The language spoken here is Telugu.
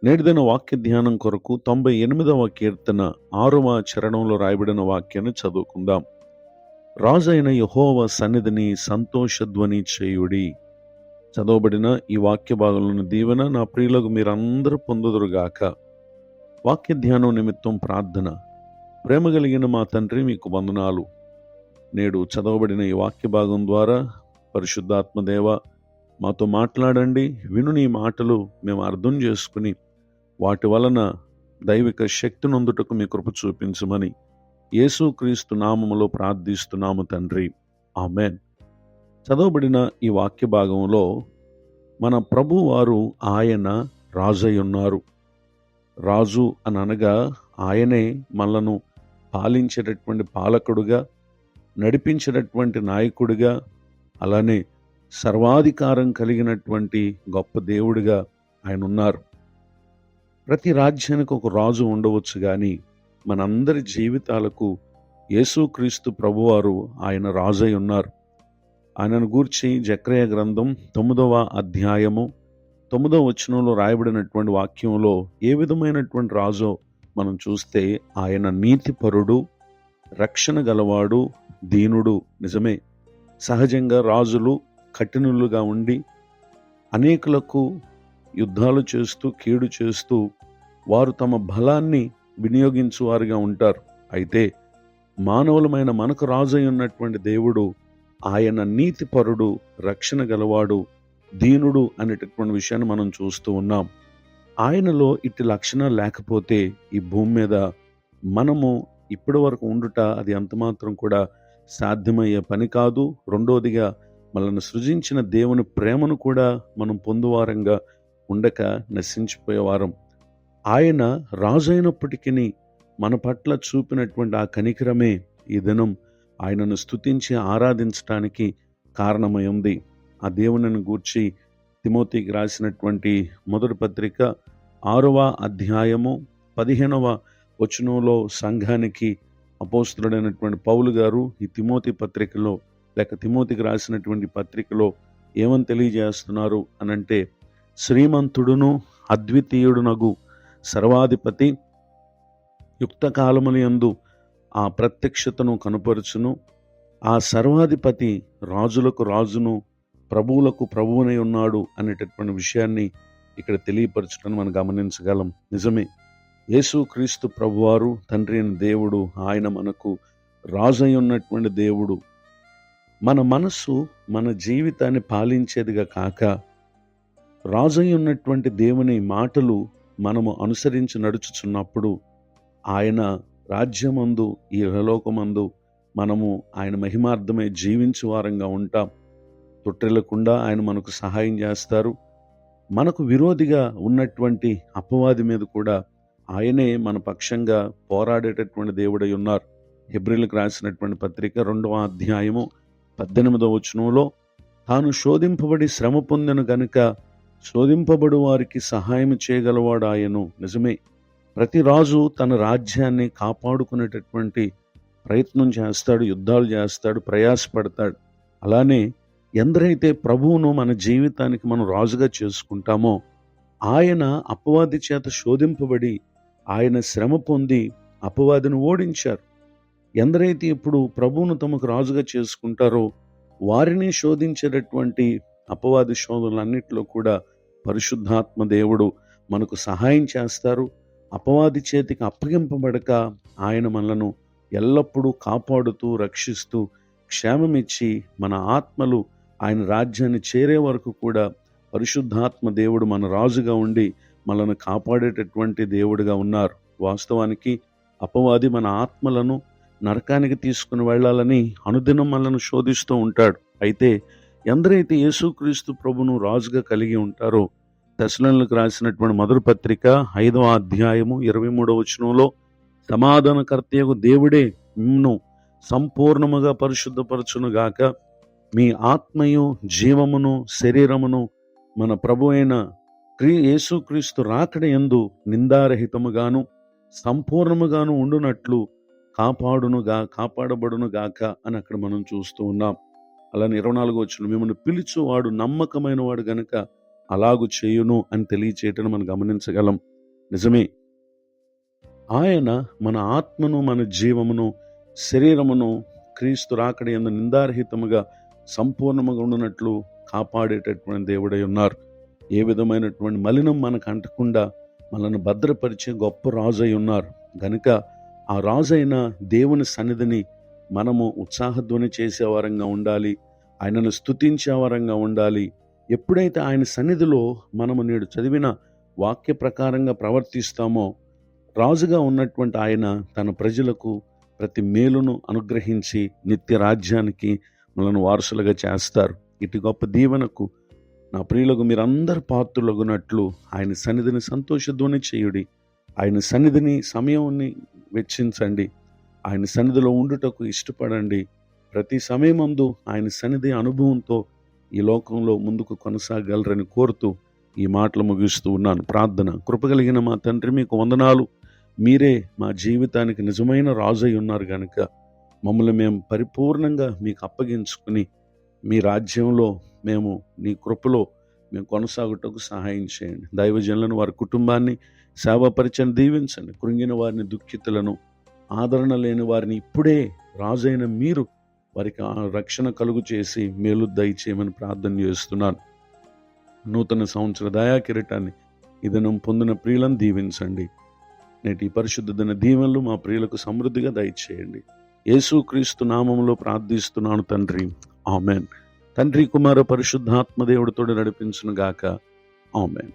నేటిదిన వాక్య ధ్యానం కొరకు 98వ కీర్తన 6వ చరణంలో రాయబడిన వాక్యాన్ని చదువుకుందాం. రాజైన యెహోవా సన్నిధిని సంతోషధ్వని చేయుడి. చదవబడిన ఈ వాక్య భాగంలోని దీవెన నా ప్రియులకు మీరందరూ పొందుదురుగాక. వాక్య ధ్యానం నిమిత్తం ప్రార్థన. ప్రేమ కలిగిన మా తండ్రి, మీకు వందనాలు. నేడు చదవబడిన ఈ వాక్య భాగం ద్వారా పరిశుద్ధాత్మదేవ మాతో మాట్లాడండి. విను నీ మాటలు మేము అర్థం చేసుకుని వాటి వలన దైవిక శక్తి నొందుటకు మీ కృప చూపించమని యేసుక్రీస్తు నామములో ప్రార్థిస్తున్నాము తండ్రి, ఆమెన్. చదవబడిన ఈ వాక్య భాగంలో మన ప్రభువారు ఆయన రాజై ఉన్నారు. రాజు అని అనగా ఆయనే మనలను పాలించేటటువంటి పాలకుడుగా, నడిపించేటటువంటి నాయకుడిగా, అలానే సర్వాధికారం కలిగినటువంటి గొప్ప దేవుడిగా ఆయన ఉన్నారు. ప్రతి రాజ్యానికి ఒక రాజు ఉండవచ్చు, కానీ మనందరి జీవితాలకు యేసుక్రీస్తు ప్రభువారు ఆయన రాజై ఉన్నారు. ఆయనను గూర్చి జెకర్యా గ్రంథం 9వ అధ్యాయము 9వ వచనంలో రాయబడినటువంటి వాక్యంలో ఏ విధమైనటువంటి రాజో మనం చూస్తే ఆయన నీతిపరుడు, రక్షణ గలవాడు, దీనుడు. నిజమే, సహజంగా రాజులు కఠినులుగా ఉండి అనేకులకు యుద్ధాలు చేస్తూ, కీడు చేస్తూ వారు తమ బలాన్ని వినియోగించువారుగా ఉంటారు. అయితే మానవులమైన మనకు రాజై ఉన్నటువంటి దేవుడు ఆయన నీతిపరుడు, రక్షణ గలవాడు, దీనుడు అనేటటువంటి విషయాన్ని మనం చూస్తూ ఉన్నాం. ఆయనలో ఇట్టి లక్షణాలు లేకపోతే ఈ భూమి మీద మనము ఇప్పటి వరకు ఉండుట అది ఎంతమాత్రం కూడా సాధ్యమయ్యే పని కాదు. రెండోదిగా మనల్ని సృజించిన దేవుని ప్రేమను కూడా మనం పొందువారంగా ఉండక నశించిపోయేవారం. ఆయన రాజు అయినప్పటికీ మన పట్ల చూపినటువంటి ఆ కనికరమే ఈ దినం ఆయనను స్తుతించి ఆరాధించటానికి కారణమై ఉంది. ఆ దేవునిని గూర్చి తిమోతికి రాసినటువంటి మొదటి పత్రిక 6వ అధ్యాయము 15వ వచనంలో సంఘానికి అపోస్తలుడైనటువంటి పౌలు గారు ఈ తిమోతి పత్రికలో, లేక తిమోతికి రాసినటువంటి పత్రికలో ఏమని తెలియజేస్తున్నారు అనంటే, శ్రీమంతుడును అద్వితీయుడునగు సర్వాధిపతి యుక్త కాలములందు ఆ ప్రత్యక్షతను కనుపరుచును. ఆ సర్వాధిపతి రాజులకు రాజును, ప్రభువులకు ప్రభువునై ఉన్నాడు అనేటటువంటి విషయాన్ని ఇక్కడ తెలియపరచడం మనం గమనించగలం. నిజమే, యేసుక్రీస్తు ప్రభువారు తండ్రి అయిన దేవుడు, ఆయన మనకు రాజై ఉన్నటువంటి దేవుడు. మన మనస్సు మన జీవితాన్ని పాలించేదిగా కాక, రాజై ఉన్నటువంటి దేవుని మాటలు మనము అనుసరించి నడుచుచున్నప్పుడు ఆయన రాజ్యమందు, ఈ ఇహలోకమందు మనము ఆయన మహిమార్థమై జీవించు వారంగా ఉంటాం. తొట్టిల్లకుండా ఆయన మనకు సహాయం చేస్తారు. మనకు విరోధిగా ఉన్నటువంటి అపవాది మీద కూడా ఆయనే మన పక్షంగా పోరాడేటటువంటి దేవుడై ఉన్నారు. హెబ్రీయులకు రాసినటువంటి పత్రిక 2వ అధ్యాయము 18వ వచనంలో, తాను శోధింపబడి శ్రమ పొందెను గనుక శోధింపబడు వారికి సహాయం చేయగలవాడు ఆయను. నిజమే, ప్రతి రాజు తన రాజ్యాన్ని కాపాడుకునేటటువంటి ప్రయత్నం చేస్తాడు, యుద్ధాలు చేస్తాడు, ప్రయాసపడతాడు. అలానే ఎందరైతే ప్రభువును మన జీవితానికి మనం రాజుగా చేసుకుంటామో, ఆయన అపవాది చేత శోధింపబడి ఆయన శ్రమ పొంది అపవాదిని ఓడించారు. ఎందరైతే ఇప్పుడు ప్రభువును తమకు రాజుగా చేసుకుంటారో వారిని శోధించేటటువంటి అపవాది శోధనలన్నిటిలో కూడా పరిశుద్ధాత్మ దేవుడు మనకు సహాయం చేస్తారు. అపవాది చేతికి అప్పగింపబడక ఆయన మనలను ఎల్లప్పుడూ కాపాడుతూ, రక్షిస్తూ, క్షేమమిచ్చి మన ఆత్మలు ఆయన రాజ్యాన్ని చేరే వరకు కూడా పరిశుద్ధాత్మ దేవుడు మన రాజుగా ఉండి మనల్ని కాపాడేటటువంటి దేవుడిగా ఉన్నారు. వాస్తవానికి అపవాది మన ఆత్మలను నరకానికి తీసుకుని వెళ్ళాలని అనుదినం మనల్ని శోధిస్తూ ఉంటాడు. అయితే ఎందరైతే యేసుక్రీస్తు ప్రభును రాజుగా కలిగి ఉంటారో, తెస్సలోనికీయులకు రాసినటువంటి మొదటి పత్రిక 5వ అధ్యాయము 23వ వచనంలో, సమాధానకర్తయగు దేవుడే మిమ్మును సంపూర్ణముగా పరిశుద్ధపరచునుగాక, మీ ఆత్మయు జీవమును శరీరమును మన ప్రభు అయిన యేసుక్రీస్తు రాకడ యందు నిందారహితముగాను సంపూర్ణముగాను ఉండునట్లు కాపాడబడునుగాక అని అక్కడ మనం చూస్తూ ఉన్నాం. అలానే 24వ వచనం, మిమ్మల్ని పిలుచువాడు నమ్మకమైన వాడు గనుక అలాగు చేయును అని తెలియచేయటం మనం గమనించగలం. నిజమే, ఆయన మన ఆత్మను, మన జీవమును, శరీరమును క్రీస్తు రాకడ యందు నిందారహితముగా సంపూర్ణముగా ఉండునట్లు కాపాడేటటువంటి దేవుడై ఉన్నారు. ఏ విధమైనటువంటి మలినం మనకు అంటకుండా మనల్ని భద్రపరిచే గొప్ప రాజై ఉన్నారు. గనుక ఆ రాజైన దేవుని సన్నిధిని మనము ఉత్సాహధ్వని చేసేవారంగా ఉండాలి. ఆయనను స్తుతించేవారంగా ఉండాలి. ఎప్పుడైతే ఆయన సన్నిధిలో మనము నేడు చదివిన వాక్య ప్రకారంగా ప్రవర్తిస్తామో, రాజుగా ఉన్నటువంటి ఆయన తన ప్రజలకు ప్రతి మేలును అనుగ్రహించి నిత్య రాజ్యానికి మనల్ని వారసులుగా చేస్తారు. ఇటు గొప్ప దీవెనకు నా ప్రియులకు మీరందరు పాత్రులగునట్లు ఆయన సన్నిధిని సంతోషధ్వని చేయుడి. ఆయన సన్నిధిని సమయాన్ని వెచ్చించండి. ఆయన సన్నిధిలో ఉండుటకు ఇష్టపడండి. ప్రతి సమయమందు ఆయన సన్నిధి అనుభవంతో ఈ లోకంలో ముందుకు కొనసాగలరని కోరుతూ ఈ మాటలు ముగిస్తూ ఉన్నాను. ప్రార్థన. కృపగలిగిన మా తండ్రి, మీకు వందనాలు. మీరే మా జీవితానికి నిజమైన రాజై ఉన్నారు కనుక మమ్మల్ని మేము పరిపూర్ణంగా మీకు అప్పగించుకుని మీ రాజ్యంలో మేము నీ కృపలో మేము కొనసాగుటకు సహాయం చేయండి. దైవజనులను, వారి కుటుంబాన్ని, సేవాపరిచయం దీవించండి. కృంగిన వారిని, దుఃఖితులను, ఆదరణ లేని వారిని ఇప్పుడే రాజైన మీరు వారికి రక్షణ కలుగు చేసి మేలు దయచేయమని ప్రార్థన చేస్తున్నాను. నూతన సంవత్సర దయా కిరీటాన్ని ఇదనం పొందిన ప్రియులను దీవించండి. నేటి పరిశుద్ధ దిన దీవెనలు మా ప్రియులకు సమృద్ధిగా దయచేయండి. యేసుక్రీస్తు నామములో ప్రార్థిస్తున్నాను తండ్రి, ఆమెన్. తండ్రి, కుమార, పరిశుద్ధాత్మ దేవుడితో నడిపించును గాక, ఆమెన్.